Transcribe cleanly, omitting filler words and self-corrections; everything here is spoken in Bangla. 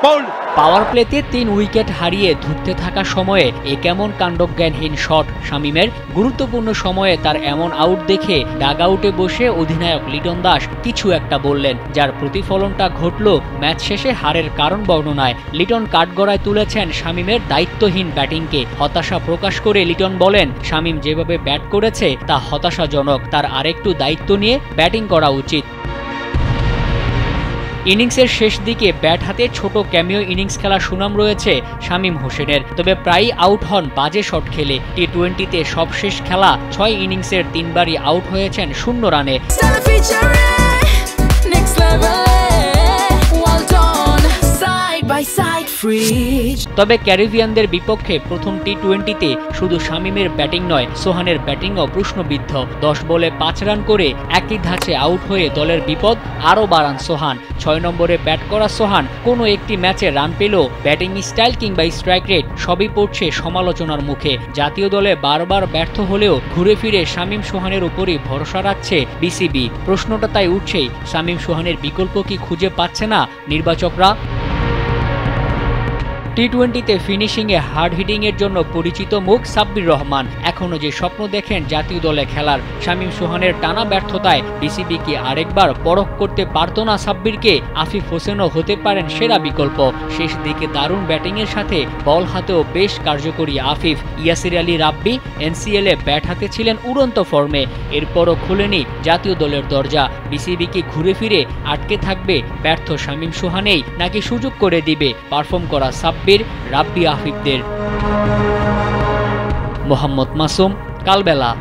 পাওয়ার প্লেতে 3 উইকেট হারিয়ে ধুঁকতে থাকা সময়ে এ কেমন কাণ্ডজ্ঞানহীন শট শামীমের। গুরুত্বপূর্ণ সময়ে তার এমন আউট দেখে ডাগ আউটে বসে অধিনায়ক লিটন দাস কিছু একটা বললেন, যার প্রতিফলনটা ঘটল ম্যাচ শেষে হারের কারণ বর্ণনায়। লিটন কাঠগড়ায় তুলেছেন শামীমের দায়িত্বহীন ব্যাটিংকে। হতাশা প্রকাশ করে লিটন বলেন, শামীম যেভাবে ব্যাট করেছে তা হতাশাজনক, তার আরেকটু দায়িত্ব নিয়ে ব্যাটিং করা উচিত। ইনিংসের শেষ দিকে ব্যাট হাতে ছোট ক্যামিও ইনিংস খেলার সুনাম রয়েছে শামীম হোসেনের, তবে প্রায়ই আউট হন বাজে শট খেলে। টি-20তে সবশেষ খেলা 6 ইনিংসের 3 বারই আউট হয়েছেন 0 রানে। তবে ক্যারিবিয়ানদের বিপক্ষে প্রথম টি-20তে শুধু শামীমের ব্যাটিং নয়, সোহানের ব্যাটিংও প্রশ্নবিদ্ধ। 10 বলে 5 রান করে একই ধাঁচে আউট হয়ে দলের বিপদ আরও বাড়ান সোহান। 6 নম্বরে ব্যাট করা সোহান কোনো একটি ম্যাচে রান পেলেও ব্যাটিং স্টাইল কিংবা স্ট্রাইক রেট সবই পড়ছে সমালোচনার মুখে। জাতীয় দলে বারবার ব্যর্থ হলেও ঘুরে ফিরে শামীম সোহানের উপরই ভরসা রাখছে বিসিবি। প্রশ্নটা তাই উঠছেই, শামীম সোহানের বিকল্প কি খুঁজে পাচ্ছে না নির্বাচকরা? টি-20তে ফিনিশিংয়ে হার্ড হিটিংয়ের জন্য পরিচিত মুখ সাব্বির রহমান এখনও যে স্বপ্ন দেখেন জাতীয় দলে খেলার। শামীম সোহানের টানা ব্যর্থতায় বিসিবি কি আরেকবার পরখ করতে পারত না সাব্বিরকে? আফিফ হোসেনও হতে পারেন সেরা বিকল্প। শেষ দিকে দারুণ ব্যাটিংয়ের সাথে বল হাতেও বেশ কার্যকরী আফিফ। ইয়াসির আলী রাব্বি এনসিএলে ব্যাট হাতে ছিলেন উড়ন্ত ফর্মে, এরপরও খুলেনি জাতীয় দলের দরজা। বিসিবি কি ঘুরে ফিরে আটকে থাকবে ব্যর্থ শামীম সোহানেই, নাকি সুযোগ করে দিবে পারফর্ম করা সাব্বির রাব্বি আফিফদের? মোহাম্মদ মাসুম, কালবেলা।